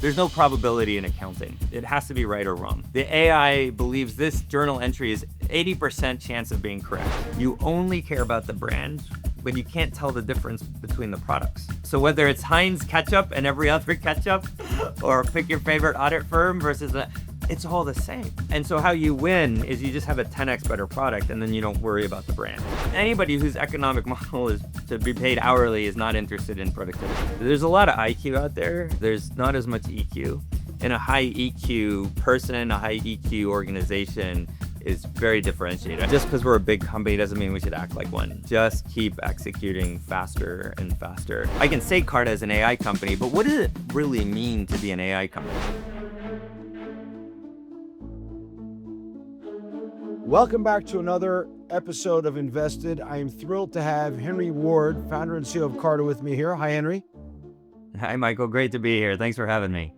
There's no probability in accounting. It has to be right or wrong. The AI believes this journal entry is 80% chance of being correct. You only care about the brand when you can't tell the difference between the products. So whether it's Heinz ketchup and every other ketchup, or pick your favorite audit firm versus it's all the same. And so how you win is you just have a 10x better product, and then you don't worry about the brand. Anybody whose economic model is to be paid hourly is not interested in productivity. There's a lot of IQ out there. There's not as much EQ. And a high EQ person, a high EQ organization is very differentiated. Just because we're a big company doesn't mean we should act like one. Just keep executing faster and faster. I can say Carta is an AI company, but what does it really mean to be an AI company? Welcome back to another episode of Invested. I am thrilled to have Henry Ward, founder and CEO of Carta, with me here. Hi, Henry. Hi, Michael. Great to be here. Thanks for having me.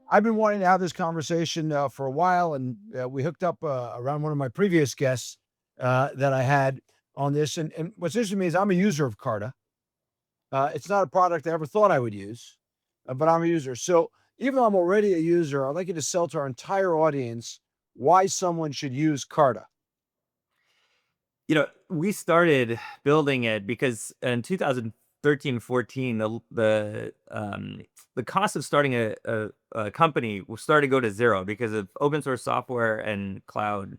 I've been wanting to have this conversation for a while, and we hooked up around one of my previous guests that I had on this. And what's interesting to me is I'm a user of Carta. It's not a product I ever thought I would use, but I'm a user. So even though I'm already a user, I'd like you to sell to our entire audience why someone should use Carta. We started building it because in 2013, 14, the cost of starting a company started to go to zero because of open source software and cloud.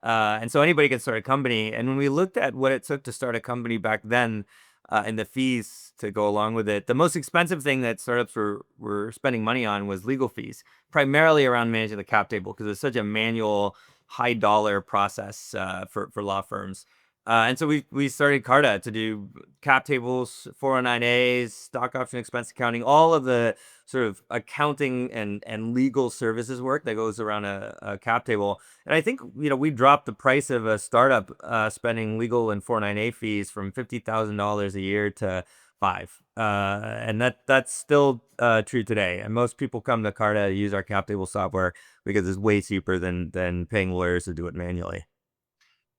And so anybody can start a company. And when we looked at what it took to start a company back then, and the fees to go along with it, the most expensive thing that startups were spending money on was legal fees, primarily around managing the cap table, because it's such a manual, high dollar process for law firms. And so we started Carta to do cap tables, 409As, stock option expense accounting, all of the sort of accounting and legal services work that goes around a cap table. And I think, we dropped the price of a startup spending legal and 409A fees from $50,000 a year to $5,000. And that's still true today. And most people come to Carta to use our cap table software because it's way cheaper than paying lawyers to do it manually.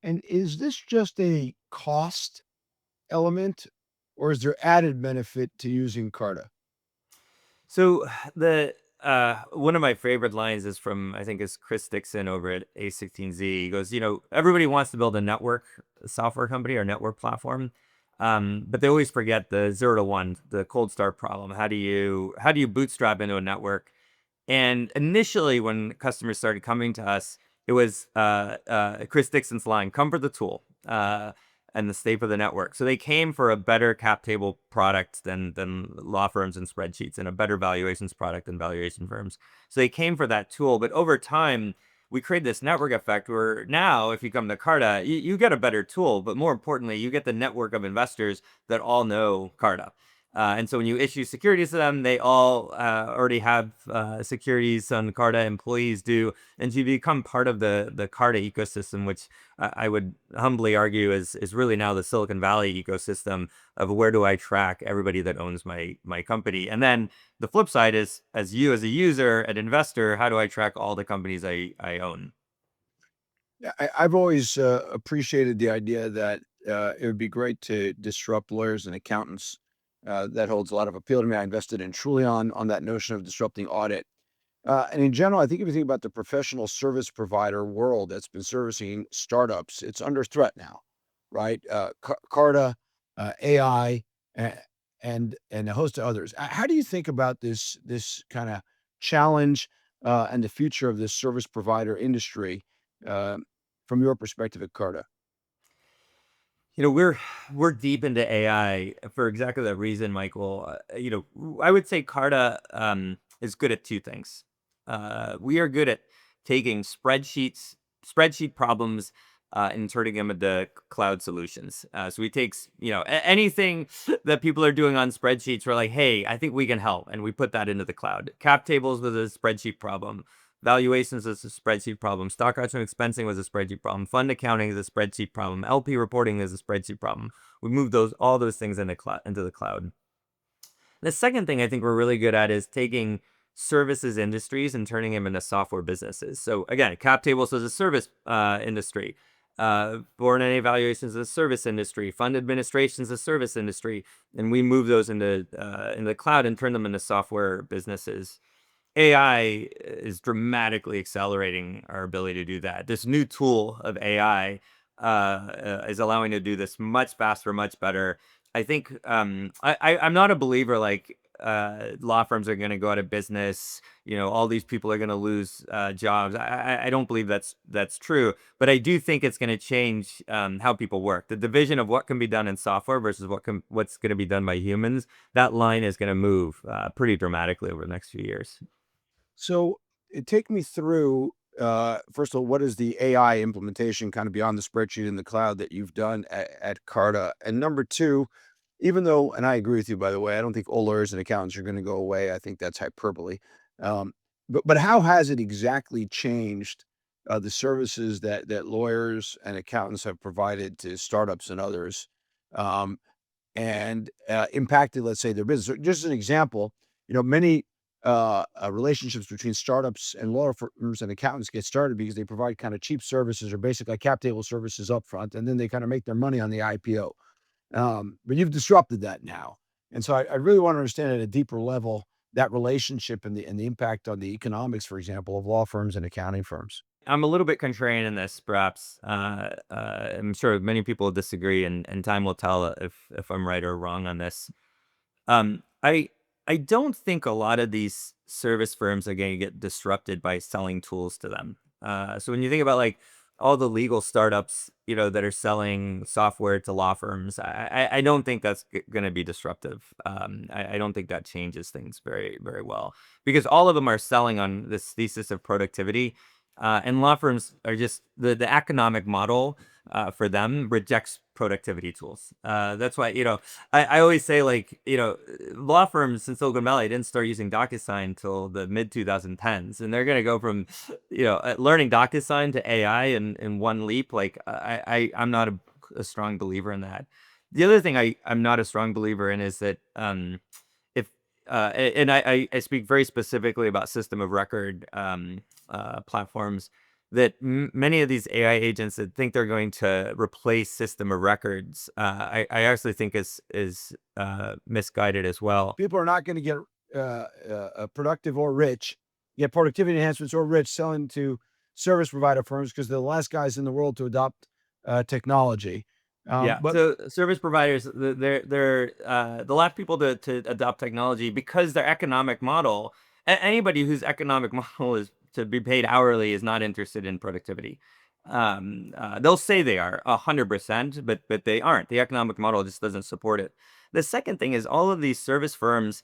And is this just a cost element, or is there added benefit to using Carta? So the one of my favorite lines is from, I think it's Chris Dixon over at A16Z. He goes, everybody wants to build a network software company or network platform, but they always forget the 0 to 1, the cold start problem. How do you bootstrap into a network? And initially, when customers started coming to us, it was Chris Dixon's line, come for the tool and the state of the network. So they came for a better cap table product than law firms and spreadsheets, and a better valuations product than valuation firms. So they came for that tool. But over time, we create this network effect where now, if you come to Carta, you get a better tool, but more importantly, you get the network of investors that all know Carta. And so when you issue securities to them, they all already have securities on Carta, employees do, and you become part of the Carta ecosystem, which I would humbly argue is really now the Silicon Valley ecosystem of where do I track everybody that owns my company. And then the flip side is, as a user, an investor, how do I track all the companies I own? Yeah, I've always appreciated the idea that it would be great to disrupt lawyers and accountants. That holds a lot of appeal to me. I invested in truly on that notion of disrupting audit. And in general, I think if you think about the professional service provider world that's been servicing startups, it's under threat now, right? Carta, AI, and a host of others. How do you think about this kind of challenge and the future of this service provider industry uh, from your perspective at Carta? We're deep into AI for exactly that reason, Michael. I would say Carta is good at two things. We are good at taking spreadsheet problems, and turning them into cloud solutions. So we take, anything that people are doing on spreadsheets. We're like, hey, I think we can help, and we put that into the cloud. Cap tables was a spreadsheet problem. Valuations is a spreadsheet problem. Stock option expensing was a spreadsheet problem. Fund accounting is a spreadsheet problem. LP reporting is a spreadsheet problem. We moved all those things into the cloud. The second thing I think we're really good at is taking services industries and turning them into software businesses. So again, cap tables is a service industry. Foreign and valuations as a service industry, fund administration as a service industry, and we move those into the cloud and turn them into software businesses. AI is dramatically accelerating our ability to do that. This new tool of AI is allowing to do this much faster, much better. I think I'm not a believer like law firms are going to go out of business. All these people are going to lose jobs. I don't believe that's true, but I do think it's going to change how people work. The division of what can be done in software versus what's going to be done by humans. That line is going to move pretty dramatically over the next few years. So take me through, first of all, what is the AI implementation kind of beyond the spreadsheet in the cloud that you've done at Carta? And number two, even though, and I agree with you, by the way, I don't think all lawyers and accountants are going to go away. I think that's hyperbole. Um, but how has it exactly changed the services that lawyers and accountants have provided to startups and others? Um, and impacted, let's say, their business. So just an example, many relationships between startups and law firms and accountants get started because they provide kind of cheap services or basic like cap table services up front, and then they kind of make their money on the IPO. But you've disrupted that now, and so I really want to understand at a deeper level that relationship and the impact on the economics, for example, of law firms and accounting firms. I'm a little bit contrarian in this, perhaps. I'm sure many people disagree, and time will tell if I'm right or wrong on this. Um, I I don't think a lot of these service firms are going to get disrupted by selling tools to them. So when you think about like all the legal startups, that are selling software to law firms, I don't think that's going to be disruptive. I don't think that changes things very very well because all of them are selling on this thesis of productivity, and law firms are just the economic model for them rejects productivity tools. That's why I always say like law firms in Silicon Valley didn't start using DocuSign until the mid 2010s, and they're gonna go from learning DocuSign to AI in one leap. Like I'm not a strong believer in that. The other thing I'm not a strong believer in is that if and I speak very specifically about system of record platforms that many of these AI agents that think they're going to replace system of records, I actually think is misguided as well. People are not going to get productive or rich, get productivity enhancements or rich selling to service provider firms because they're the last guys in the world to adopt technology. Yeah. But So service providers, they're the last people to adopt technology because their economic model. Anybody whose economic model is to be paid hourly is not interested in productivity. They'll say they are 100%, but they aren't. The economic model just doesn't support it. The second thing is all of these service firms.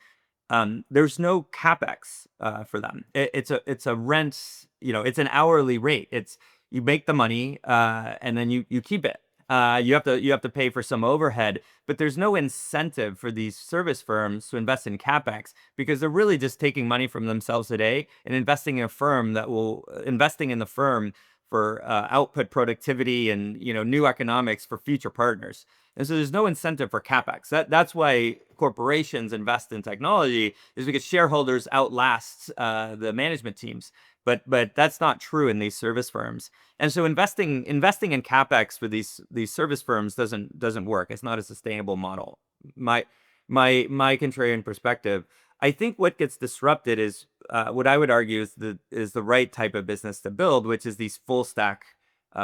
There's no capex for them. It's a rent. It's an hourly rate. It's you make the money and then you keep it. You have to pay for some overhead, but there's no incentive for these service firms to invest in capex because they're really just taking money from themselves today and investing in the firm for output productivity and new economics for future partners. And so there's no incentive for capex. That's why corporations invest in technology is because shareholders outlast the management teams. But that's not true in these service firms. And so investing in capex for these service firms doesn't work. It's not a sustainable model. My my contrarian perspective. I think what gets disrupted is what I would argue is the right type of business to build, which is these full stack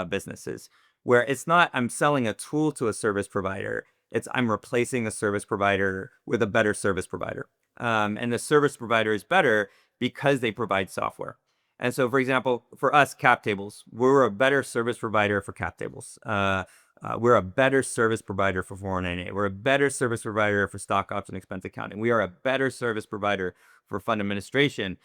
businesses, where it's not I'm selling a tool to a service provider. It's I'm replacing a service provider with a better service provider, and the service provider is better because they provide software. And so, for example, for us, cap tables, we're a better service provider for cap tables. We're a better service provider for 409A. We're a better service provider for stock option expense accounting. We are a better service provider for fund administration,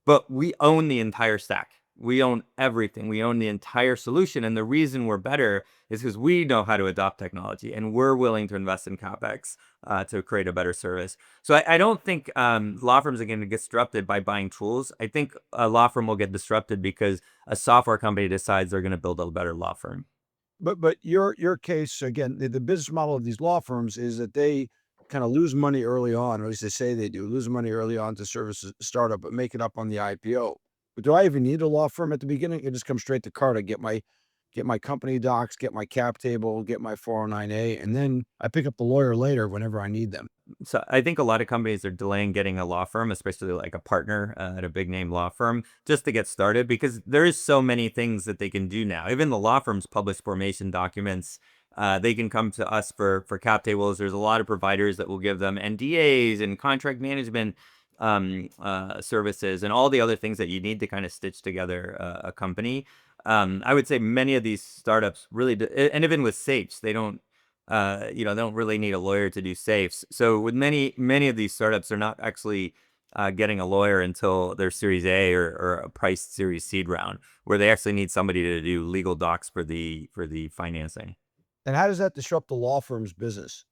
but we own the entire stack. We own everything. We own the entire solution. And the reason we're better is because we know how to adopt technology and we're willing to invest in CapEx to create a better service. So I don't think law firms are going to get disrupted by buying tools. I think a law firm will get disrupted because a software company decides they're going to build a better law firm. but your case again, the business model of these law firms is that they kind of lose money early on, or at least they say they do lose money early on to service a startup, but make it up on the IPO. But do I even need a law firm at the beginning? I just come straight to Carta, get my get my company docs, get my cap table, get my 409A, and then I pick up the lawyer later whenever I need them. So I think a lot of companies are delaying getting a law firm, especially like a partner at a big name law firm, just to get started because there is so many things that they can do now. Even the law firms publish formation documents. They can come to us for cap tables. There's a lot of providers that will give them NDAs and contract management services and all the other things that you need to kind of stitch together a company. I would say many of these startups really do, and even with safes, they don't they don't really need a lawyer to do safes. So with many of these startups, they're not actually getting a lawyer until their Series A or a priced Series seed round, where they actually need somebody to do legal docs for the financing. And how does that disrupt the law firm's business?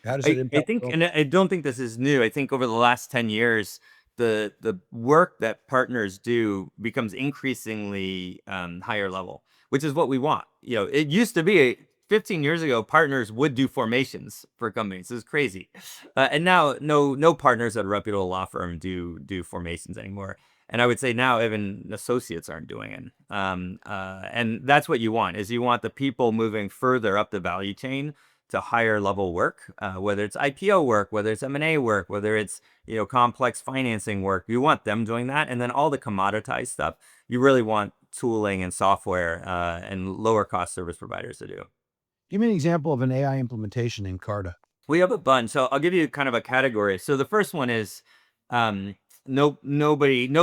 How does it I impact think, your and I don't think this is new. I think over the last 10 years, the work that partners do becomes increasingly higher level, which is what we want. It used to be 15 years ago, partners would do formations for companies. It's crazy, and now no partners at a reputable law firm do formations anymore. And I would say now even associates aren't doing it. And that's what you want is you want the people moving further up the value chain to higher level work, whether it's IPO work, whether it's M&A work, whether it's complex financing work. You want them doing that, and then all the commoditized stuff, you really want tooling and software and lower cost service providers to do. Give me an example of an AI implementation in Carta. We have a bunch. So I'll give you kind of a category. So the first one is um, no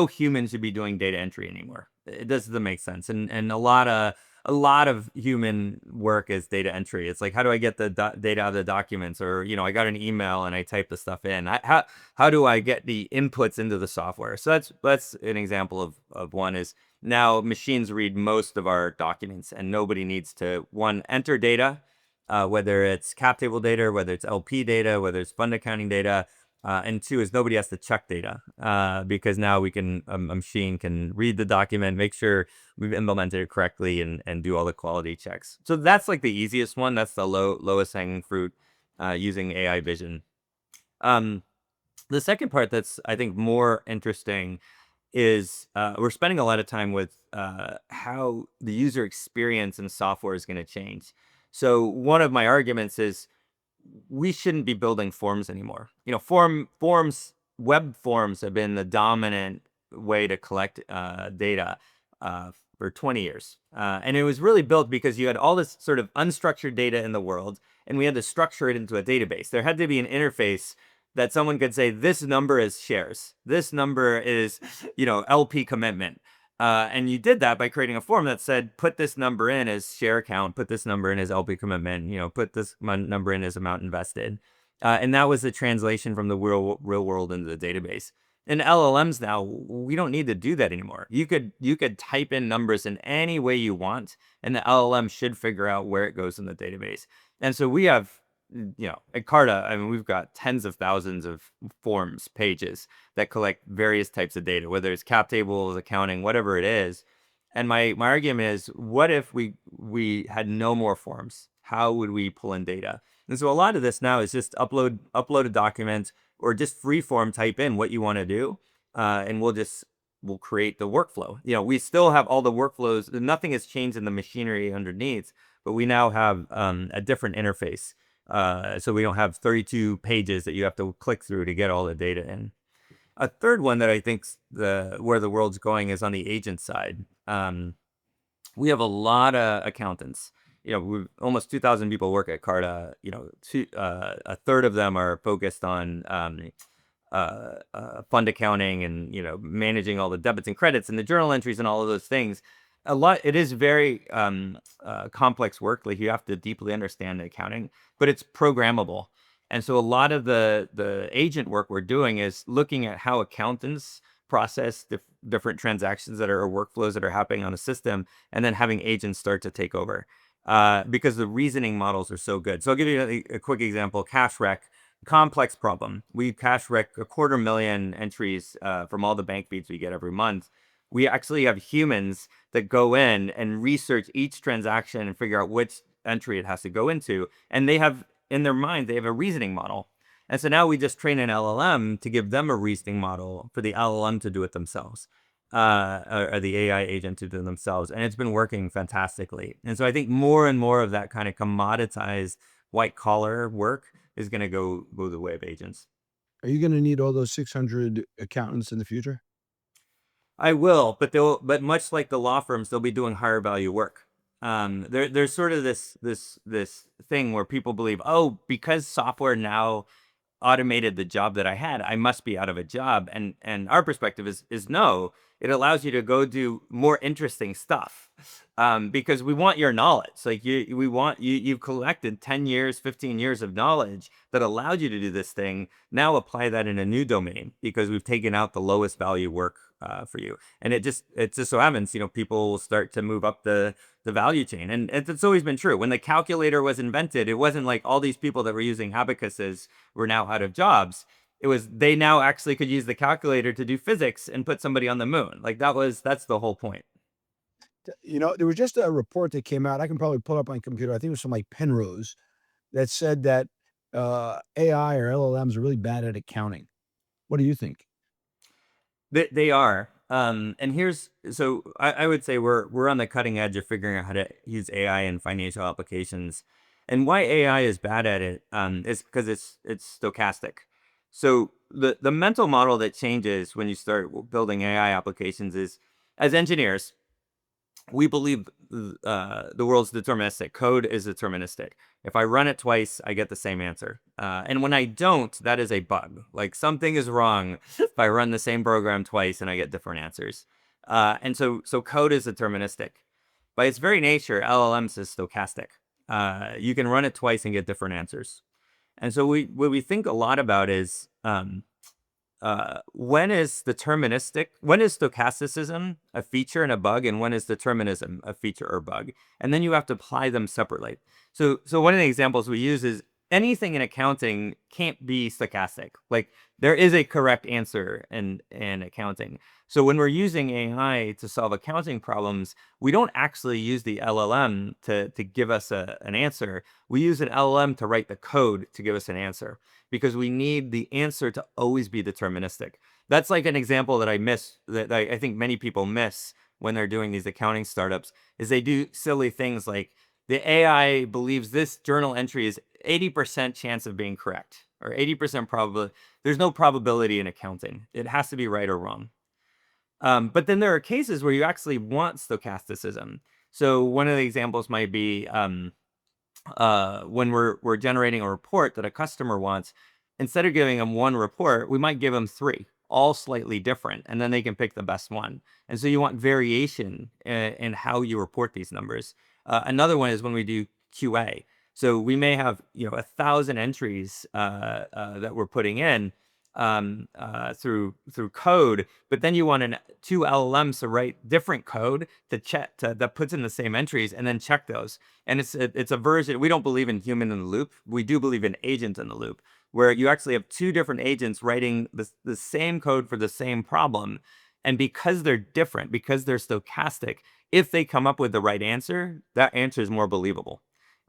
human should be doing data entry anymore. It doesn't make sense. And a lot of human work is data entry. It's like, how do I get the data out of the documents? Or, I got an email and I type the stuff in. How do I get the inputs into the software? So that's an example of one is now machines read most of our documents and nobody needs to, one, enter data, whether it's cap table data, whether it's LP data, whether it's fund accounting data. And two is nobody has to check data because now a machine can read the document, make sure we've implemented it correctly, and do all the quality checks. So that's like the easiest one. That's the lowest hanging fruit using AI vision. Um, the second part that's I think more interesting is we're spending a lot of time with how the user experience in software is going to change. So one of my arguments is we shouldn't be building forms anymore. Web forms have been the dominant way to collect data for 20 years. And it was really built because you had all this sort of unstructured data in the world, and we had to structure it into a database. There had to be an interface that someone could say, this number is shares. This number is, LP commitment. And you did that by creating a form that said, put this number in as share count, put this number in as LP commitment, put this number in as amount invested. And that was the translation from the real world into the database. In LLMs now, we don't need to do that anymore. You could type in numbers in any way you want, and the LLM should figure out where it goes in the database. And so we have, at Carta, I mean, we've got tens of thousands of forms, pages that collect various types of data, whether it's cap tables, accounting, whatever it is. And my argument is, what if we had no more forms? How would we pull in data? And so a lot of this now is just upload a document or just free form type in what you want to do, and we'll create the workflow. We still have all the workflows. Nothing has changed in the machinery underneath, but we now have a different interface. So we don't have 32 pages that you have to click through to get all the data in. A third one that I think where the world's going is on the agent side. We have a lot of accountants. Almost 2,000 people work at Carta. A third of them are focused on fund accounting and managing all the debits and credits and the journal entries and all of those things. It is very complex work. Like you have to deeply understand the accounting, but it's programmable. And so a lot of the agent work we're doing is looking at how accountants process different transactions that are or workflows that are happening on the system, and then having agents start to take over because the reasoning models are so good. So I'll give you a quick example. Cash rec, complex problem. We cash rec 250,000 entries from all the bank feeds we get every month. We actually have humans that go in and research each transaction and figure out which entry it has to go into. And they have, in their mind, they have a reasoning model. And so now we just train an LLM to give them a reasoning model for the LLM to do it themselves. or the AI agent to do themselves, and it's been working fantastically. And so I think more and more of that kind of commoditized white collar work is going to go the way of agents. Are you gonna need all those 600 accountants in the future? I will, but much like the law firms, they'll be doing higher value work. There's sort of this thing where people believe, oh, because software now automated the job that I had, I must be out of a job. And our perspective is no, it allows you to go do more interesting stuff. Because we want your knowledge. Like we want you've collected 10 years, 15 years of knowledge that allowed you to do this thing. Now apply that in a new domain because we've taken out the lowest value work for you. And it just so happens, people will start to move up the value chain. And it's always been true. When the calculator was invented, it wasn't like all these people that were using abacuses were now out of jobs. It was they now actually could use the calculator to do physics and put somebody on the moon. Like that's the whole point. There was just a report that came out, I can probably pull it up on my computer, I think it was from, like, Penrose, that said that, AI or LLMs are really bad at accounting. What do you think? They are. And here's so I would say we're on the cutting edge of figuring out how to use AI in financial applications. And why AI is bad at it is because it's stochastic. So the mental model that changes when you start building AI applications is as engineers, we believe the world's deterministic. Code is deterministic. If I run it twice, I get the same answer. And when I don't, that is a bug. Like something is wrong if I run the same program twice and I get different answers. And so code is deterministic. By its very nature, LLMs is stochastic. You can run it twice and get different answers. And so what we think a lot about is when is stochasticism a feature and a bug, and when is determinism a feature or bug? And then you have to apply them separately. So one of the examples we use is anything in accounting can't be stochastic. Like there is a correct answer in accounting. So when we're using AI to solve accounting problems, we don't actually use the LLM to give us an answer. We use an LLM to write the code to give us an answer because we need the answer to always be deterministic. That's like an example that I miss, that I think many people miss when they're doing these accounting startups, is they do silly things like the AI believes this journal entry is 80% chance of being correct or 80% probability. There's no probability in accounting. It has to be right or wrong. But then there are cases where you actually want stochasticism. So one of the examples might be when we're generating a report that a customer wants, instead of giving them one report, we might give them three, all slightly different, and then they can pick the best one. And so you want variation in how you report these numbers. Another one is when we do QA. So we may have 1,000 entries that we're putting in through code, but then you want two LLMs to write different code to check that puts in the same entries and then check those. And it's a version. We don't believe in human in the loop. We do believe in agent in the loop, where you actually have two different agents writing the same code for the same problem. And because they're different, because they're stochastic, if they come up with the right answer, that answer is more believable.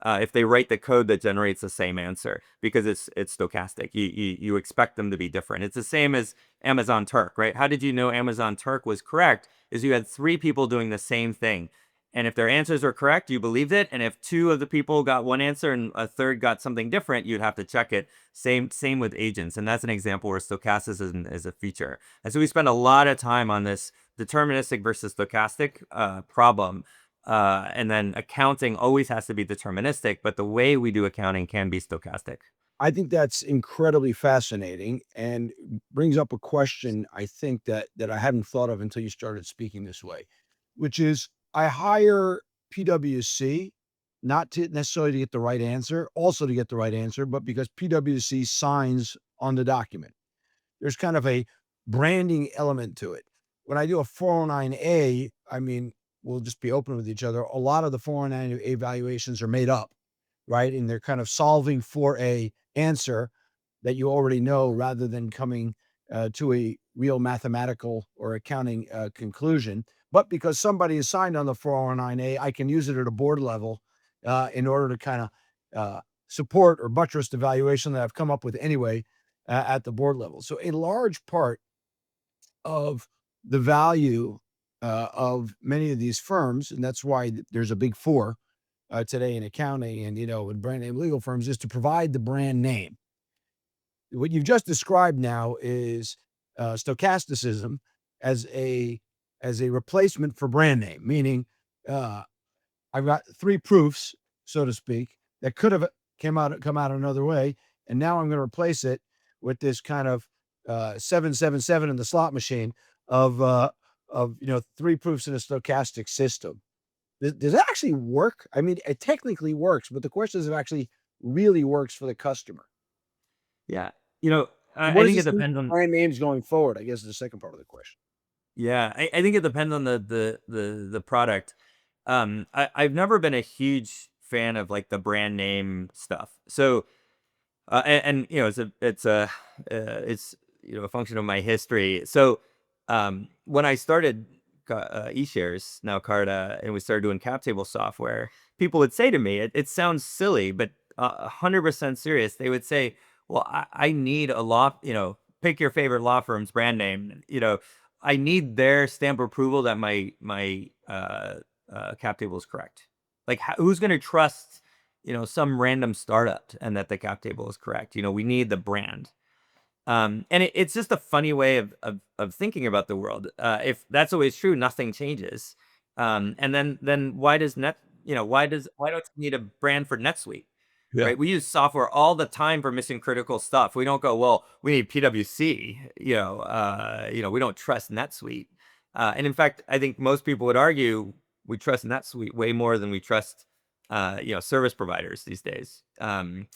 If they write the code that generates the same answer, because it's stochastic, you expect them to be different. It's the same as Amazon Turk, right? How did you know Amazon Turk was correct? Is you had three people doing the same thing, and if their answers are correct, you believed it. And if two of the people got one answer and a third got something different, you'd have to check it. Same with agents, and that's an example where stochasticism is a feature. And so we spend a lot of time on this deterministic versus stochastic problem. And then accounting always has to be deterministic, but the way we do accounting can be stochastic. I think that's incredibly fascinating and brings up a question I think that I hadn't thought of until you started speaking this way, which is I hire PwC not to necessarily to get the right answer, also to get the right answer, but because PwC signs on the document. There's kind of a branding element to it. When I do a 409A, I mean, we'll just be open with each other. A lot of the 409A valuations are made up, right? And they're kind of solving for a answer that you already know rather than coming to a real mathematical or accounting conclusion. But because somebody is signed on the 409A, I can use it at a board level in order to kind of support or buttress the valuation that I've come up with anyway at the board level. So a large part of the value of many of these firms, and that's why there's a big four today in accounting and in brand name legal firms, is to provide the brand name. What you've just described now is stochasticism as a replacement for brand name, meaning uh, I've got three proofs, so to speak, that could have come out another way, and now I'm going to replace it with this kind of 777 in the slot machine of three proofs in a stochastic system. Does it actually work? I mean, it technically works, but the question is if it actually really works for the customer. Yeah. You know, And what I does think it this mean depends for on. brand names going forward? I guess is the second part of the question. Yeah, I think it depends on the product. I've never been a huge fan of like the brand name stuff. So and it's a function of my history. So when I started eShares, now Carta, and we started doing cap table software, people would say to me, it sounds silly, but 100% serious. They would say, "Well, I need a law, pick your favorite law firm's brand name. I need their stamp of approval that my cap table is correct. Like, who's going to trust?" Some random startup and that the cap table is correct. We need the brand. And it's just a funny way of thinking about the world. If that's always true, nothing changes. And then why don't you need a brand for NetSuite? Yeah. Right? We use software all the time for mission critical stuff. We don't go, well, we need PwC. We don't trust NetSuite. And in fact, I think most people would argue we trust NetSuite way more than we trust service providers these days. And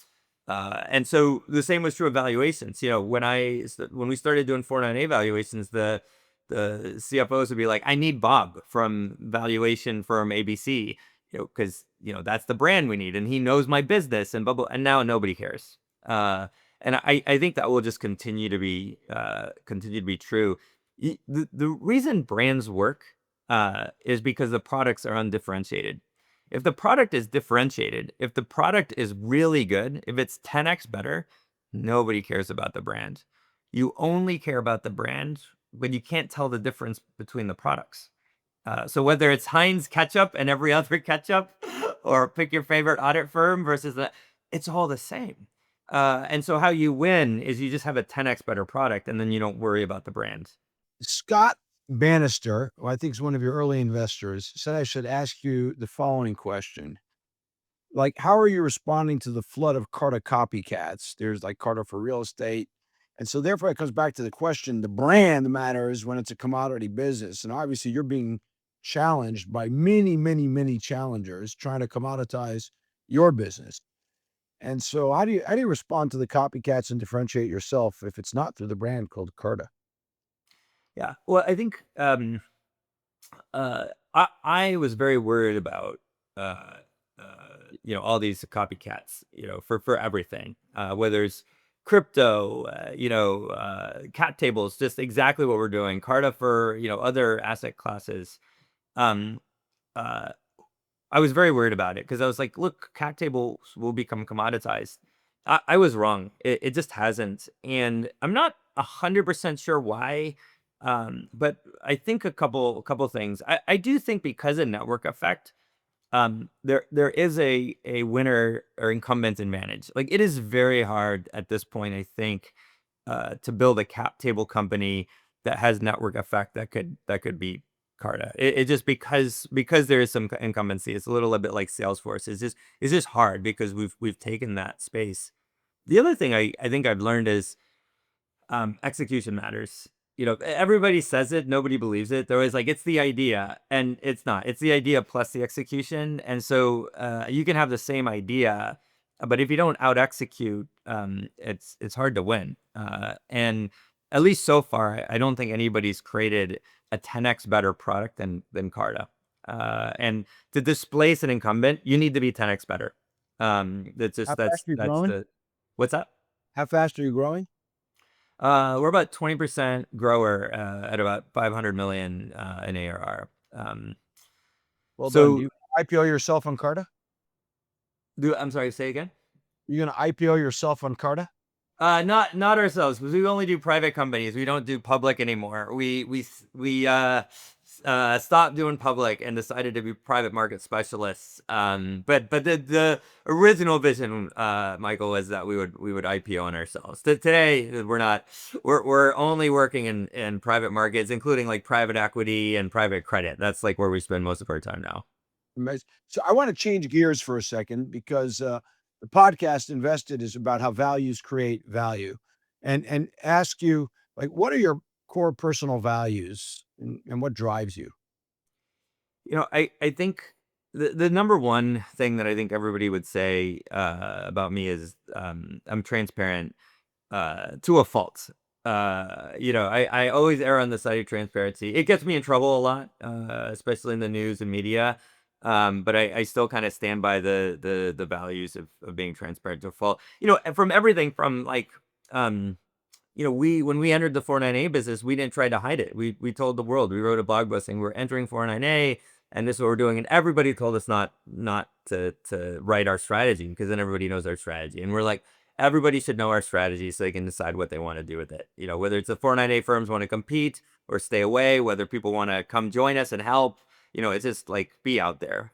so the same was true of valuations. When we started doing 49A valuations, the CFOs would be like, "I need Bob from valuation firm ABC, because that's the brand we need, and he knows my business and blah blah." And now nobody cares. And I think that will just continue to be true. The reason brands work is because the products are undifferentiated. If the product is differentiated, if the product is really good, if it's 10x better, nobody cares about the brand. You only care about the brand when you can't tell the difference between the products. So whether it's Heinz ketchup and every other ketchup, or pick your favorite audit firm versus it's all the same. And so how you win is you just have a 10x better product, and then you don't worry about the brand. Scott Bannister, who I think is one of your early investors, said I should ask you the following question. Like, how are you responding to the flood of Carta copycats? There's like Carta for real estate. And so therefore it comes back to the question, the brand matters when it's a commodity business. And obviously you're being challenged by many, many, many challengers trying to commoditize your business. And so how do you respond to the copycats and differentiate yourself if it's not through the brand called Carta? Yeah. Well, I think I was very worried about uh, all these copycats, for everything, whether it's crypto, cat tables, just exactly what we're doing, Carta for other asset classes. Um, uh, I was very worried about it because I was like, look, cat tables will become commoditized. I was wrong. It just hasn't. And I'm not 100% sure why. But I think a couple things. I do think because of network effect, there is a winner or incumbent advantage. Like, it is very hard at this point, I think, to build a cap table company that has network effect that could beat Carta. It just because there is some incumbency. It's a little bit like Salesforce. It's just hard because we've taken that space. The other thing I think I've learned is execution matters. Everybody says it, nobody believes it. They're always like, it's the idea, and it's not. It's the idea plus the execution. And so you can have the same idea, but if you don't out execute, it's hard to win. And at least so far, I don't think anybody's created a 10x better product than Carta. And to displace an incumbent, you need to be 10x better. That's How just fast are you that's growing? the what's that? How fast are you growing? We're about 20% grower at about 500 million in ARR. Well done. Do So you IPO yourself on Carta? I'm sorry, say again? You're gonna IPO yourself on Carta? Not ourselves, because we only do private companies. We don't do public anymore. We stopped doing public and decided to be private market specialists. But the original vision, Michael, was that we would IPO on ourselves. Today we're not. We're only working in private markets, including like private equity and private credit. That's like where we spend most of our time now. Amazing. So I want to change gears for a second because the podcast Invested is about how values create value, and ask you like, what are your core personal values, and what drives you? I think the number one thing that I think everybody would say about me is I'm transparent to a fault. I always err on the side of transparency. It gets me in trouble a lot, especially in the news and media. But I still kind of stand by the values of being transparent to a fault. From everything from like we when we entered the 49A business, we didn't try to hide it. We told the world. We wrote a blog post saying we're entering 49A and this is what we're doing. And everybody told us not to write our strategy because then everybody knows our strategy. And we're like, everybody should know our strategy so they can decide what they want to do with it. Whether it's the 49A firms want to compete or stay away, whether people want to come join us and help, it's just like be out there.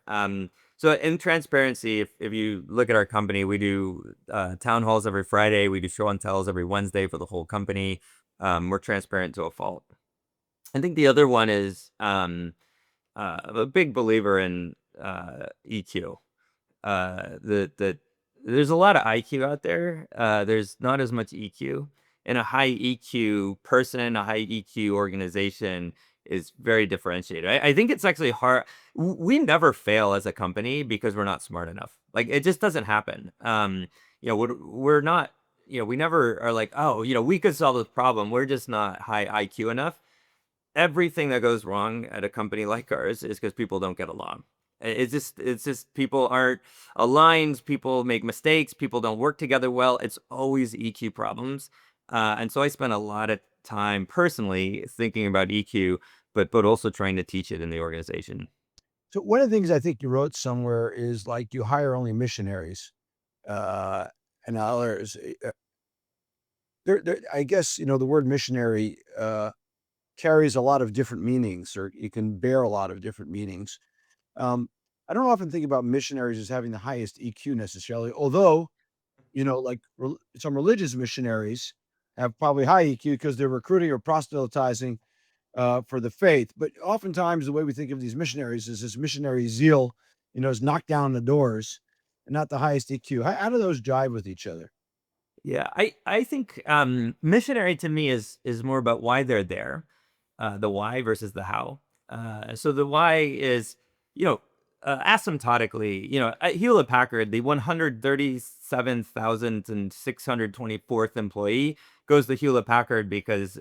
So in transparency, if you look at our company, we do town halls every Friday. We do show and tells every Wednesday for the whole company. We're transparent to a fault. I think the other one is I'm a big believer in EQ. The There's a lot of IQ out there. There's not as much EQ. And a high EQ person, a high EQ organization is very differentiated. I think it's actually hard. We never fail as a company because we're not smart enough. Like it just doesn't happen. We're not. We never are like, oh, we could solve this problem. We're just not high IQ enough. Everything that goes wrong at a company like ours is because people don't get along. It's just people aren't aligned. People make mistakes. People don't work together well. It's always EQ problems. And so I spent a lot of time personally thinking about EQ, but also trying to teach it in the organization. So one of the things I think you wrote somewhere is like you hire only missionaries, uh, and others. I guess the word missionary carries a lot of different meanings, or it can bear a lot of different meanings. Um, I don't often think about missionaries as having the highest EQ necessarily, although, like some religious missionaries have probably high EQ because they're recruiting or proselytizing for the faith. But oftentimes, the way we think of these missionaries is this missionary zeal, is knocked down the doors and not the highest EQ. How do those jive with each other? Yeah, I think missionary to me is more about why they're there, the why versus the how. So the why is, asymptotically, Hewlett Packard, the 137,624th employee goes to Hewlett Packard because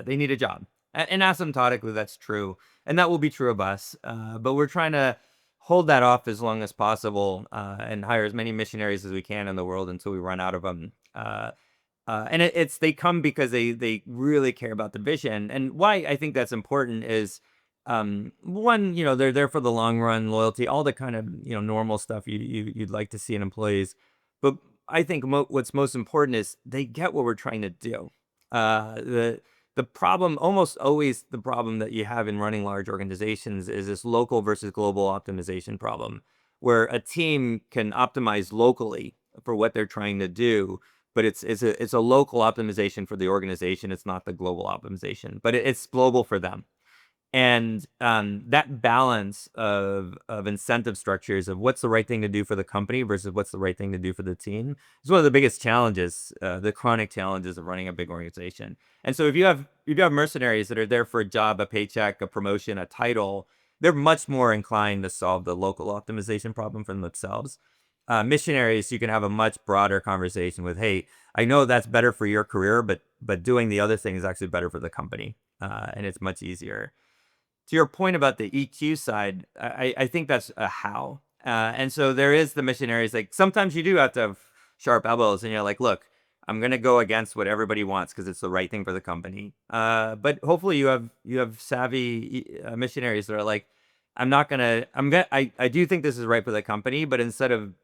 they need a job. And asymptotically, that's true. And that will be true of us. But we're trying to hold that off as long as possible and hire as many missionaries as we can in the world until we run out of them. And it's they come because they really care about the vision. And why I think that's important is one, they're there for the long run, loyalty, all the kind of normal stuff you'd like to see in employees. But I think what's most important is they get what we're trying to do. The problem, almost always the problem that you have in running large organizations, is this local versus global optimization problem, where a team can optimize locally for what they're trying to do, but it's a local optimization for the organization. It's not the global optimization, but it's global for them. And that balance of incentive structures of what's the right thing to do for the company versus what's the right thing to do for the team is one of the biggest challenges, the chronic challenges of running a big organization. And so if you have mercenaries that are there for a job, a paycheck, a promotion, a title, they're much more inclined to solve the local optimization problem for themselves. Missionaries, you can have a much broader conversation with, hey, I know that's better for your career, but doing the other thing is actually better for the company, and it's much easier. To your point about the EQ side, I think that's a how. And so there is the missionaries. Like sometimes you do have to have sharp elbows, and you're like, look, I'm gonna go against what everybody wants because it's the right thing for the company. But hopefully you have savvy missionaries that are like, I do think this is right for the company, but instead of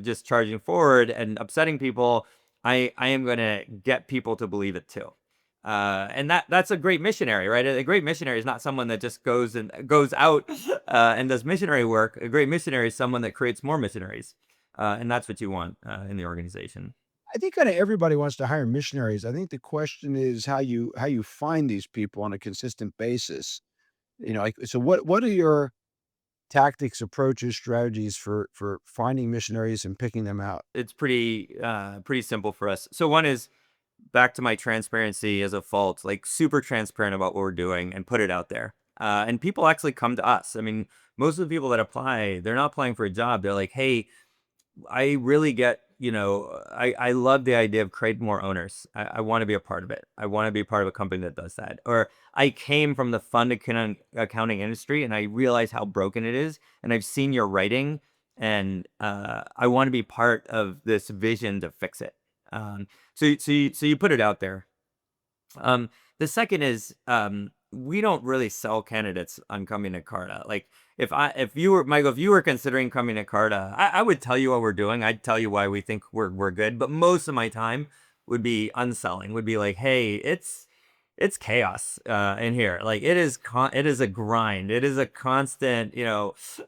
just charging forward and upsetting people, I am going to get people to believe it too. And that's a great missionary, right? A great missionary is not someone that just goes out and does missionary work. A great missionary is someone that creates more missionaries, and that's what you want in the organization. I think kinda everybody wants to hire missionaries. I think the question is how you find these people on a consistent basis. Like, so what are your tactics, approaches, strategies for finding missionaries and picking them out? It's pretty simple for us. So one is back to my transparency as a fault, like super transparent about what we're doing and put it out there. And people actually come to us. I mean, most of the people that apply, they're not applying for a job. They're like, hey, I really get, I love the idea of creating more owners. I want to be a part of it. I want to be part of a company that does that. Or I came from the fund accounting industry and I realize how broken it is. And I've seen your writing and I want to be part of this vision to fix it. So you put it out there. Um, the second is we don't really sell candidates on coming to Carta. Like if you were Michael, if you were considering coming to Carta, I would tell you what we're doing. I'd tell you why we think we're good. But most of my time would be unselling. Would be like, hey, it's chaos in here. Like it is a grind. It is a constant,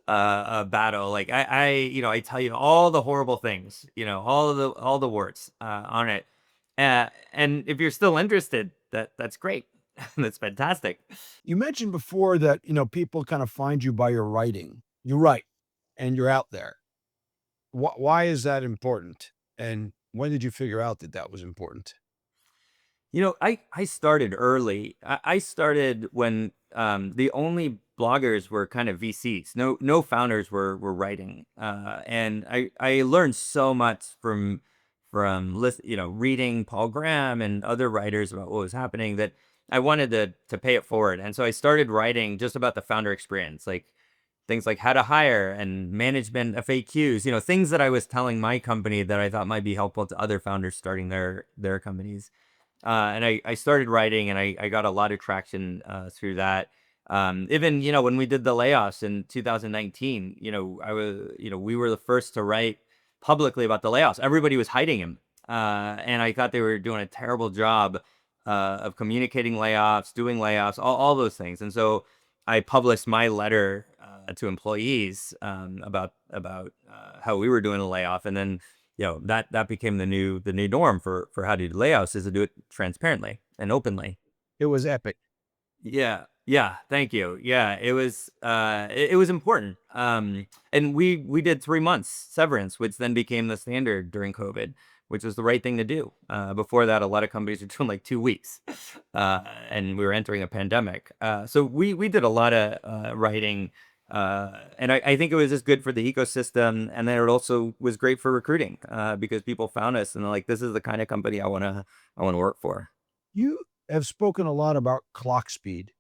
battle. Like I tell you all the horrible things, all the words on it. And if you're still interested, that's great. That's fantastic. You mentioned before that, people kind of find you by your writing. You write and you're out there. Why is that important? And when did you figure out that that was important? I started early. I started when the only bloggers were kind of VCs. No founders were writing, and I learned so much from reading Paul Graham and other writers about what was happening that I wanted to pay it forward. And so I started writing just about the founder experience, like things like how to hire and management FAQs. Things that I was telling my company that I thought might be helpful to other founders starting their companies. And I started writing and I got a lot of traction through that. Even, when we did the layoffs in 2019, we were the first to write publicly about the layoffs. Everybody was hiding them. And I thought they were doing a terrible job of communicating layoffs, doing layoffs, all those things. And so I published my letter to employees about how we were doing a layoff. And then that became the new norm for how to do layoffs is to do it transparently and openly. It was epic. Yeah, yeah, thank you. Yeah, it was important. And we did 3 months severance, which then became the standard during COVID, which was the right thing to do. Before that, a lot of companies were doing like 2 weeks, and we were entering a pandemic. So we did a lot of writing. And I think it was just good for the ecosystem, and then it also was great for recruiting because people found us and they're like, "This is the kind of company I want to work for." You have spoken a lot about clock speed.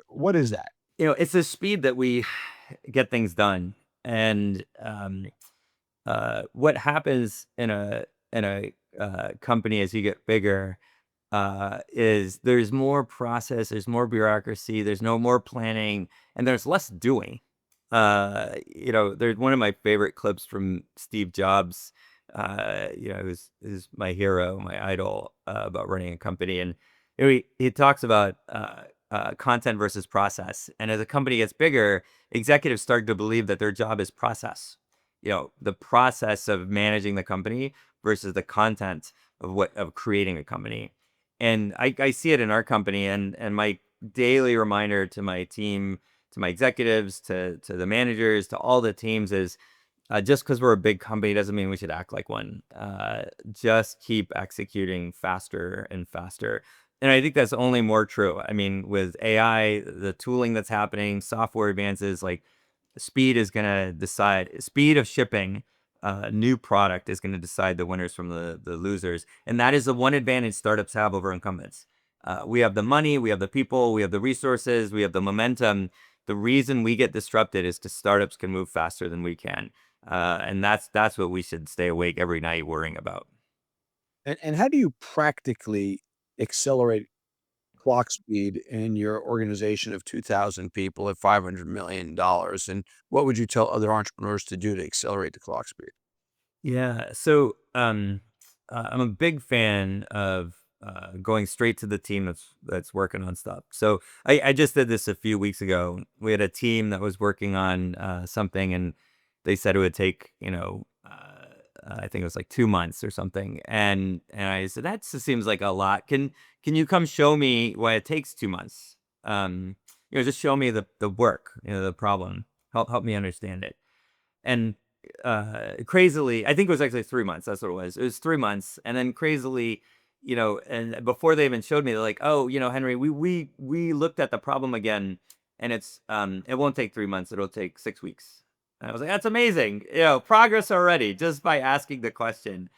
What is that? It's the speed that we get things done, and what happens in a company as you get bigger is there's more process, there's more bureaucracy, there's no more planning, and there's less doing. There's one of my favorite clips from Steve Jobs. Who's my hero, my idol about running a company, and he talks about content versus process. And as a company gets bigger, executives start to believe that their job is process. The process of managing the company versus the content of creating a company. And I see it in our company, and my daily reminder to my team, to my executives, to the managers, to all the teams is just because we're a big company doesn't mean we should act like one. Just keep executing faster and faster. And I think that's only more true. I mean, with AI, the tooling that's happening, software advances, like speed is going to decide, speed of shipping new product is going to decide the winners from the losers. And that is the one advantage startups have over incumbents. We have the money, we have the people, we have the resources, we have the momentum. The reason we get disrupted is because startups can move faster than we can. And that's what we should stay awake every night worrying about. And how do you practically accelerate clock speed in your organization of 2,000 people at $500 million? And what would you tell other entrepreneurs to do to accelerate the clock speed? Yeah. So I'm a big fan of going straight to the team that's working on stuff. So I just did this a few weeks ago. We had a team that was working on something, and they said it would take, I think it was like 2 months or something. And I said that just seems like a lot. Can you come show me why it takes 2 months? Just show me the work, the problem. Help me understand it. And crazily, I think it was actually 3 months. That's what it was. It was 3 months, and then crazily, and before they even showed me, they're like, "Oh, Henry, we looked at the problem again, and it won't take 3 months. It'll take 6 weeks." And I was like, "That's amazing! Progress already just by asking the question."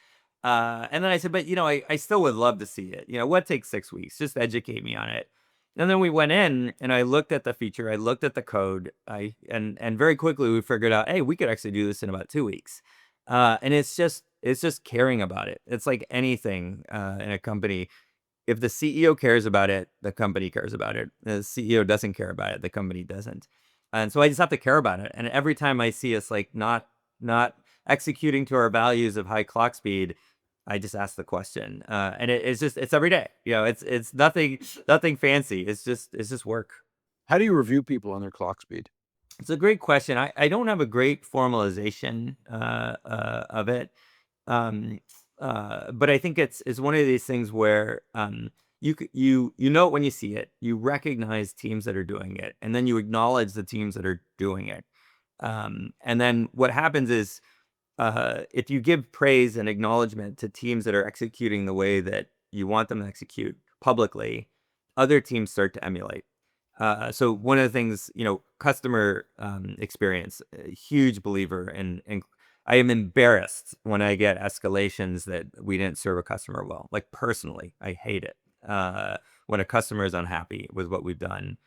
And then I said, "But I still would love to see it. What takes 6 weeks? Just educate me on it." And then we went in and I looked at the feature, I looked at the code, and very quickly we figured out, hey, we could actually do this in about 2 weeks. And it's just caring about it. It's like anything in a company. If the CEO cares about it, the company cares about it. The CEO doesn't care about it, the company doesn't. And so I just have to care about it. And every time I see us like not executing to our values of high clock speed, I just ask the question. And it's every day. It's nothing fancy. It's just work. How do you review people on their clock speed? It's a great question. I don't have a great formalization of it. But I think it's one of these things where you know it when you see it. You recognize teams that are doing it, and then you acknowledge the teams that are doing it. And then what happens is if you give praise and acknowledgement to teams that are executing the way that you want them to execute publicly, other teams start to emulate. So one of the things, customer experience, a huge believer in. I am embarrassed when I get escalations that we didn't serve a customer well. Like personally, I hate it when a customer is unhappy with what we've done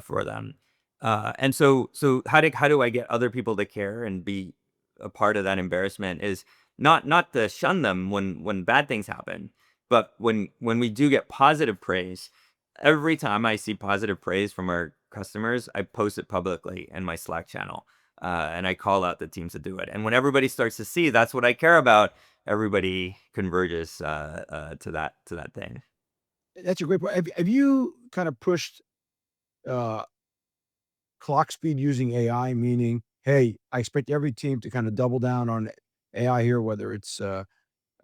for them. And so how do I get other people to care and be a part of that embarrassment is not to shun them when bad things happen, but when we do get positive praise, every time I see positive praise from our customers, I post it publicly in my Slack channel, and I call out the teams that do it. And when everybody starts to see that's what I care about, everybody converges to that thing. That's a great point. Have you kind of pushed uh, clock speed using AI? Meaning, hey, I expect every team to kind of double down on AI here, whether it's uh,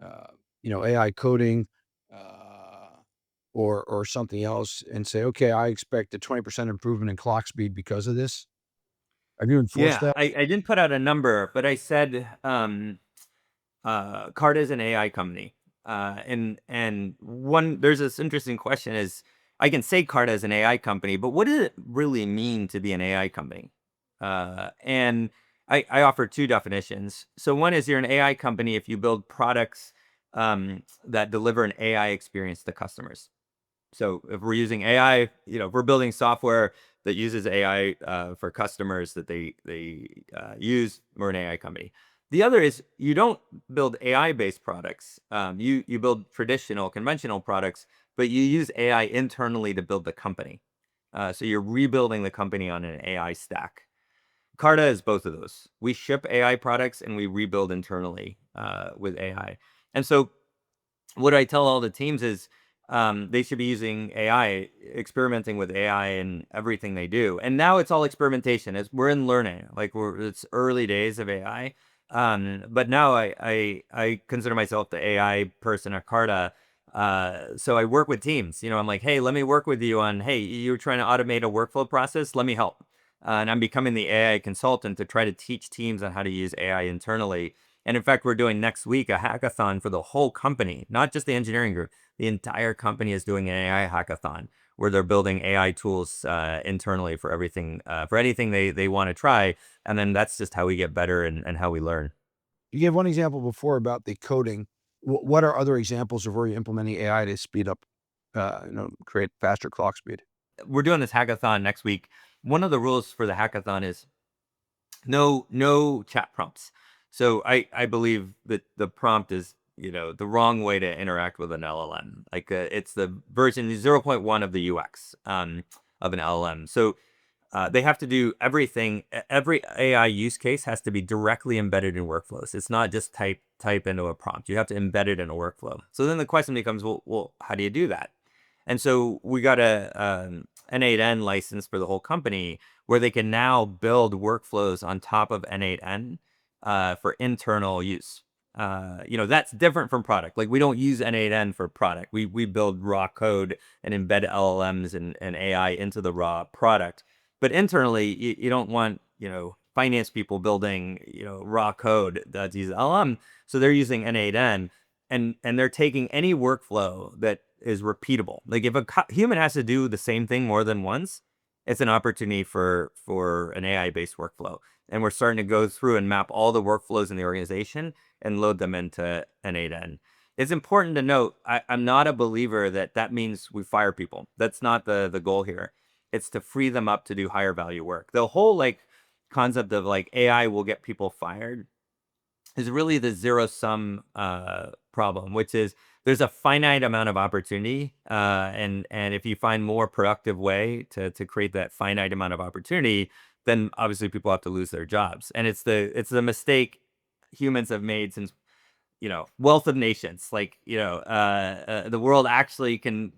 AI coding or something else, and say, okay, I expect a 20% improvement in clock speed because of this. Have you enforced Yeah, that? I didn't put out a number, but I said Carta is an AI company. And one there's this interesting question is I can say Carta is an AI company, but what does it really mean to be an AI company? And I offer two definitions. So one is you're an AI company if you build products that deliver an AI experience to customers. So if we're using AI, if we're building software that uses AI for customers that they use, we're an AI company. The other is you don't build AI-based products. You build traditional, conventional products, but you use AI internally to build the company. So you're rebuilding the company on an AI stack. Carta is both of those. We ship AI products and we rebuild internally with AI. And so what I tell all the teams is they should be using AI, experimenting with AI in everything they do. And now it's all experimentation. We're in learning, like it's early days of AI. But now I consider myself the AI person at Carta. So I work with teams. I'm like, hey, let me work with you on. Hey, you're trying to automate a workflow process. Let me help. And I'm becoming the AI consultant to try to teach teams on how to use AI internally. And in fact, we're doing next week a hackathon for the whole company, not just the engineering group. The entire company is doing an AI hackathon where they're building AI tools internally for everything, for anything they want to try. And then that's just how we get better and how we learn. You gave one example before about the coding. What are other examples of where you're implementing AI to speed up, create faster clock speed? We're doing this hackathon next week. One of the rules for the hackathon is no chat prompts. So I believe that the prompt is the wrong way to interact with an LLM. Like it's the version 0.1 of the UX of an LLM. So They have to do everything. Every AI use case has to be directly embedded in workflows. It's not just type into a prompt. You have to embed it in a workflow. So then the question becomes, well, how do you do that? And so we got an 8N license for the whole company where they can now build workflows on top of N8N for internal use. That's different from product. Like we don't use N8N for product. We build raw code and embed LLMs and AI into the raw product. But internally, you don't want, finance people building, raw code that uses LLM. So they're using N8N and they're taking any workflow that is repeatable. Like if a human has to do the same thing more than once, it's an opportunity for an AI based workflow. And we're starting to go through and map all the workflows in the organization and load them into N8N. It's important to note, I'm not a believer that means we fire people. That's not the goal here. It's to free them up to do higher value work. The whole like concept of like AI will get people fired is really the zero sum problem, which is there's a finite amount of opportunity, and if you find more productive way to create that finite amount of opportunity, then obviously people have to lose their jobs, and it's the mistake humans have made since wealth of nations. Like the world actually can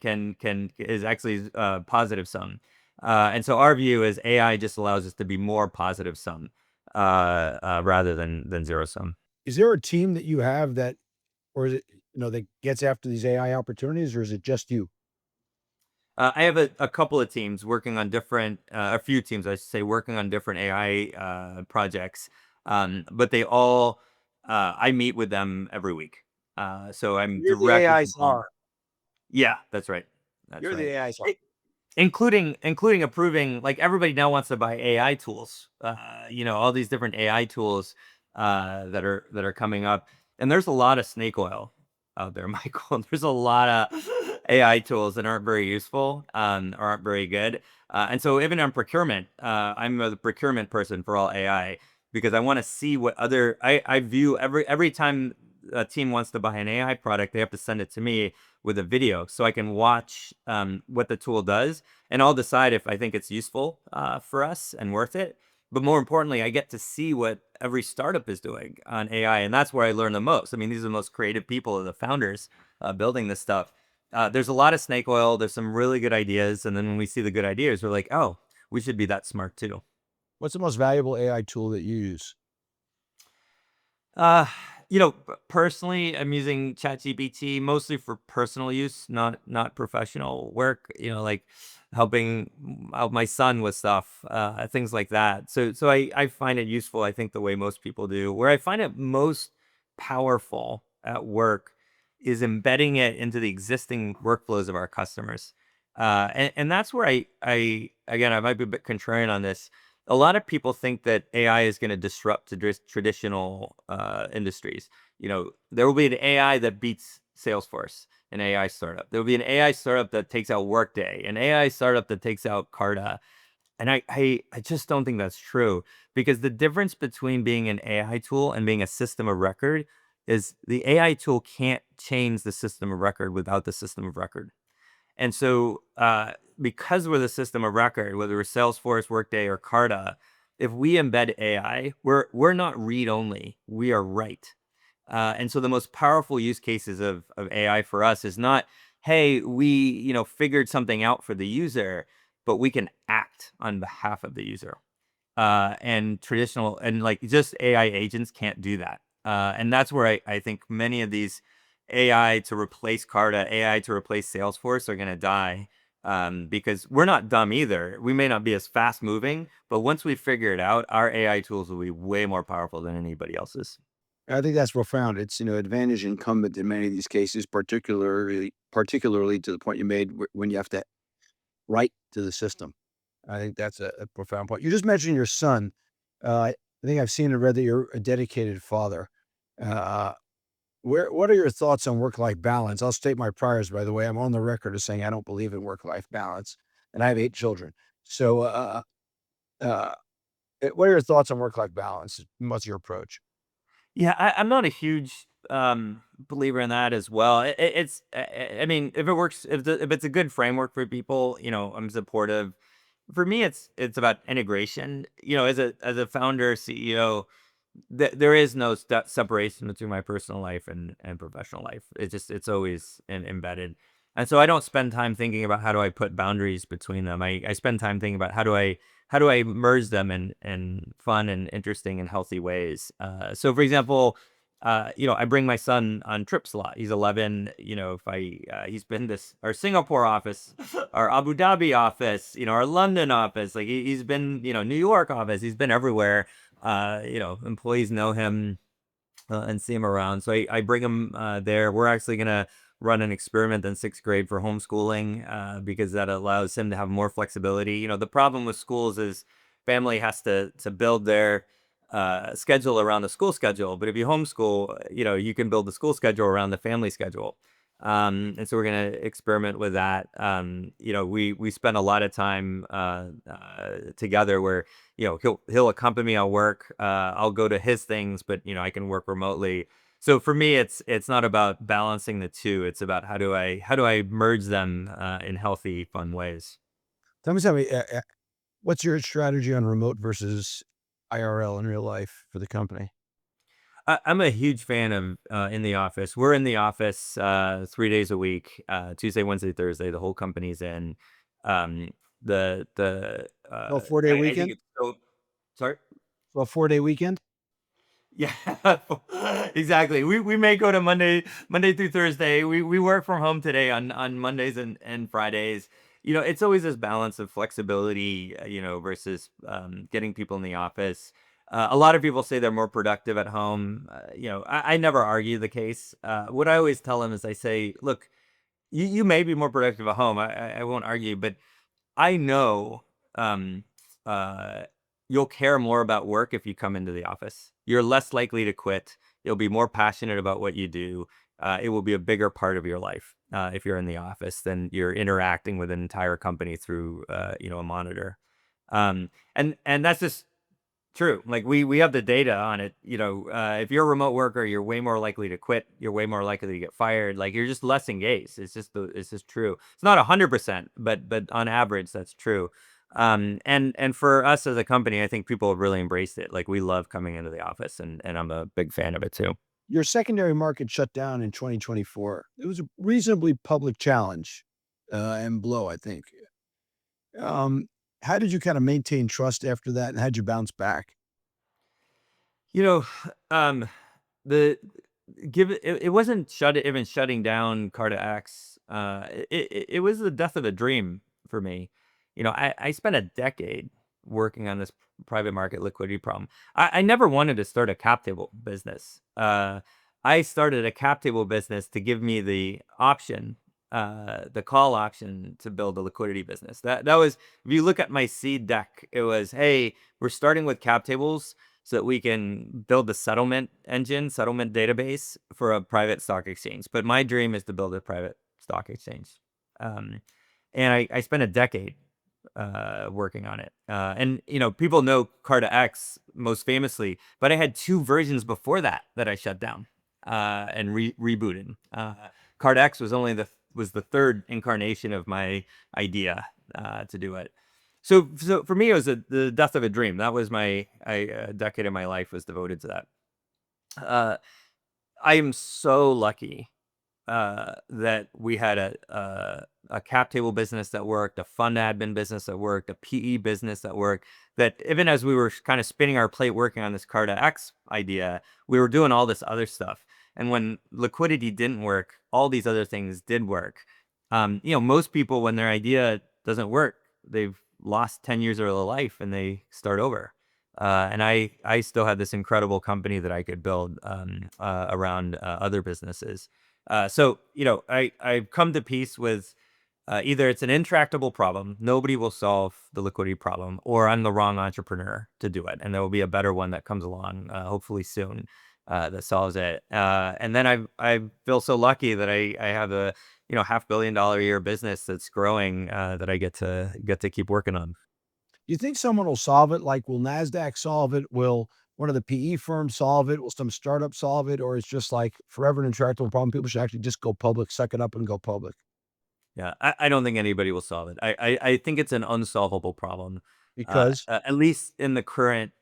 is actually positive sum, and so our view is AI just allows us to be more positive sum rather than zero sum. Is there a team that you have that, or is it, that gets after these AI opportunities, or is it just you? I have a couple of teams working on a few teams, I should say, working on different AI projects. But I meet with them every week. So I'm You're the directly AI involved. czar. Yeah, that's right. That's You're the right. AI czar. It- including approving, like everybody now wants to buy AI tools. All these different AI tools that are coming up, and there's a lot of snake oil out there, Michael. There's a lot of AI tools that aren't very useful, or aren't very good. And so even on procurement, I'm the procurement person for all AI because I want to see what I view every time a team wants to buy an AI product, they have to send it to me with a video so I can watch what the tool does, and I'll decide if I think it's useful for us and worth it. But more importantly, I get to see what every startup is doing on AI, and that's where I learn the most. I mean, these are the most creative people, the founders building this stuff. There's a lot of snake oil. There's some really good ideas, and then when we see the good ideas, we're like, oh, we should be that smart too. What's the most valuable AI tool that you use? Uh, personally, I'm using ChatGPT mostly for personal use, not professional work. Like helping out my son with stuff, things like that. So I find it useful. I think the way most people do. Where I find it most powerful at work is embedding it into the existing workflows of our customers. And that's where I again I might be a bit contrarian on this. A lot of people think that AI is going to disrupt traditional industries. There will be an AI that beats Salesforce, an AI startup. There will be an AI startup that takes out Workday, an AI startup that takes out Carta. And I just don't think that's true, because the difference between being an AI tool and being a system of record is the AI tool can't change the system of record without the system of record. And so, because we're the system of record, whether we're Salesforce, Workday, or Carta, if we embed AI, we're not read only, we are write. And so, the most powerful use cases of AI for us is not, hey, we figured something out for the user, but we can act on behalf of the user. And traditional and like just AI agents can't do that. And that's where I think many of these AI to replace Carta, AI to replace Salesforce are going to die, because we're not dumb either. We may not be as fast moving, but once we figure it out, our AI tools will be way more powerful than anybody else's. I think that's profound. It's, advantage incumbent in many of these cases, particularly to the point you made when you have to write to the system. I think that's a profound point. You just mentioned your son. I think I've seen and read that you're a dedicated father. Uh, what are your thoughts on work-life balance? I'll state my priors, by the way. I'm on the record as saying I don't believe in work-life balance, and I have 8 children. So, uh, what are your thoughts on work-life balance? What's your approach? Yeah, I'm not a huge believer in that as well. I mean, if it works, if it's a good framework for people, I'm supportive. For me, it's about integration. As a founder, CEO, there is no separation between my personal life and professional life. It's always embedded. And so I don't spend time thinking about how do I put boundaries between them. I spend time thinking about how do I merge them in fun and interesting and healthy ways. So for example, I bring my son on trips a lot. He's 11. If he's been this our Singapore office, our Abu Dhabi office, our London office. Like he's been, New York office. He's been everywhere. Employees know him and see him around. So I bring him there. We're actually gonna run an experiment in sixth grade for homeschooling because that allows him to have more flexibility. The problem with schools is family has to build their schedule around the school schedule. But if you homeschool, you can build the school schedule around the family schedule. And so we're gonna experiment with that. We spend a lot of time together where he'll accompany me on work. I'll go to his things, but I can work remotely. So for me, it's not about balancing the two. It's about how do I merge them in healthy, fun ways. Tell me, what's your strategy on remote versus IRL in real life for the company? I'm a huge fan of in the office. We're in the office 3 days a week, Tuesday, Wednesday, Thursday. The whole company's in. The Well, 4 day I think weekend? it's so. Sorry. Well, 4 day weekend? Yeah, exactly. We may go to Monday through Thursday. We work from home today on Mondays and Fridays. It's always this balance of flexibility, versus getting people in the office. A lot of people say they're more productive at home. I never argue the case. What I always tell them is I say, look, you may be more productive at home. I won't argue, but I know um, uh, you'll care more about work if you come into the office. You're less likely to quit. You'll be more passionate about what you do. It will be a bigger part of your life if you're in the office than you're interacting with an entire company through, a monitor. And that's just true. Like we have the data on it. If you're a remote worker, you're way more likely to quit. You're way more likely to get fired. Like you're just less engaged. It's just true. It's not 100%, but on average, that's true. And for us as a company, I think people have really embraced it. Like we love coming into the office, and I'm a big fan of it too. Your secondary market shut down in 2024. It was a reasonably public challenge and blow, I think. Um, how did you kind of maintain trust after that, and how'd you bounce back? You know, um, the give it wasn't even shutting down CartaX. It was the death of a dream for me. I spent a decade working on this private market liquidity problem. I never wanted to start a cap table business. I started a cap table business to give me the call option to build a liquidity business. That was, if you look at my seed deck, it was, hey, we're starting with cap tables so that we can build the settlement engine, settlement database for a private stock exchange. But my dream is to build a private stock exchange. Um, and I spent a decade working on it. And people know CartaX most famously, but I had two versions before that I shut down and rebooted. CartaX was the third incarnation of my idea to do it. So for me, it was the death of a dream. That was a decade of my life was devoted to that. Uh, I am so lucky that we had a cap table business that worked, a fund admin business that worked, a PE business that worked. That even as we were kind of spinning our plate working on this CartaX idea, we were doing all this other stuff. And when liquidity didn't work, all these other things did work. Most people, when their idea doesn't work, they've lost 10 years of their life and they start over. And I still had this incredible company that I could build around other businesses. So I've come to peace with either it's an intractable problem, nobody will solve the liquidity problem, or I'm the wrong entrepreneur to do it, and there will be a better one that comes along hopefully soon that solves it. And then I feel so lucky that I have a $500 million a year business that's growing that I get to keep working on. Do you think someone will solve it? Like, will NASDAQ solve it? Will one of the PE firms solve it? Will some startup solve it? Or it's just like forever an intractable problem? People should actually just go public, suck it up and go public. Yeah, I don't think anybody will solve it. I think it's an unsolvable problem, Because at least in the current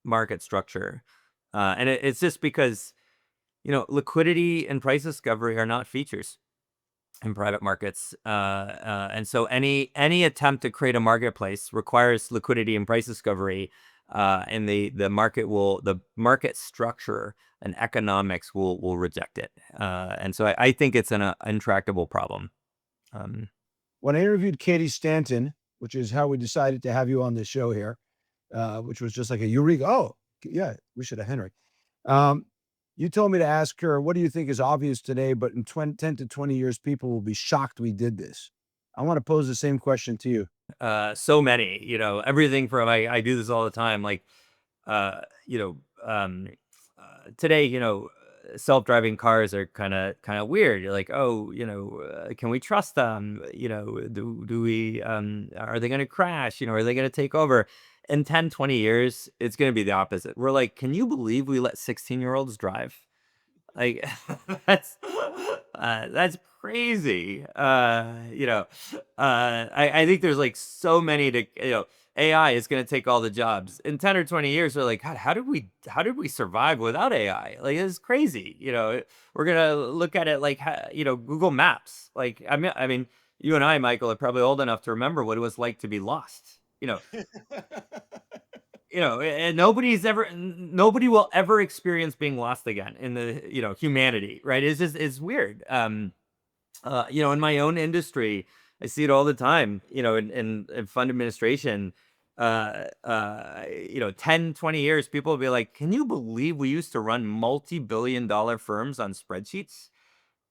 market structure. And it's just because, liquidity and price discovery are not features in private markets. And so any attempt to create a marketplace requires liquidity and price discovery. And the market structure and economics will reject it. And so I think it's an intractable problem. Um, when I interviewed Katie Stanton, which is how we decided to have you on this show here, which was just like a eureka. Oh, yeah, we should have Henry. Um, you told me to ask her, what do you think is obvious today, but in 10 to 20 years, people will be shocked we did this? I want to pose the same question to you. so many, everything from I do this all the time, like uh, you know, um, today, self-driving cars are kind of weird. You're like, oh, can we trust them? Do we are they going to crash? Are they going to take over? In 10, 20 years, it's going to be the opposite. We're like, can you believe we let 16-year-olds drive? Like that's crazy. I think there's like so many AI is going to take all the jobs in 10 or 20 years. They're like, God, how did we survive without AI? Like it's crazy. We're gonna look at it like Google Maps. Like I mean, you and I, Michael, are probably old enough to remember what it was like to be lost. And nobody will ever experience being lost again in the humanity, right? It's weird. In my own industry, I see it all the time. In fund administration, 10, 20 years, people will be like, "Can you believe we used to run multi-billion-dollar firms on spreadsheets?"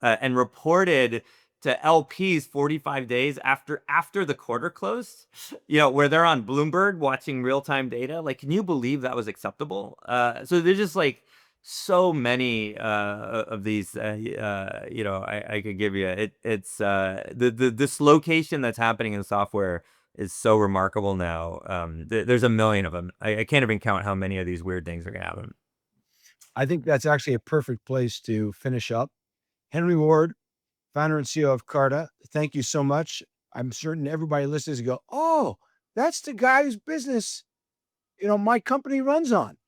And reported to LPs 45 days after the quarter closed, where they're on Bloomberg watching real-time data. Like, can you believe that was acceptable? So there's just like so many of these. I could give you the dislocation that's happening in software is so remarkable now. There's a million of them. I can't even count how many of these weird things are gonna happen. I think that's actually a perfect place to finish up. Henry Ward, founder and CEO of Carta, thank you so much. I'm certain everybody listening to go, oh, that's the guy whose business, my company runs on.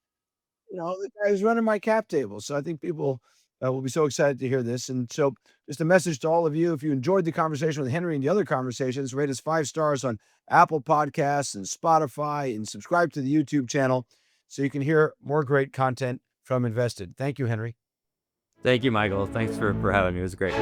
The guy who's running my cap table. So I think people will be so excited to hear this. And so, just a message to all of you: if you enjoyed the conversation with Henry and the other conversations, rate us 5 stars on Apple Podcasts and Spotify, and subscribe to the YouTube channel so you can hear more great content from Invested. Thank you, Henry. Thank you, Michael. Thanks for having me. It was great.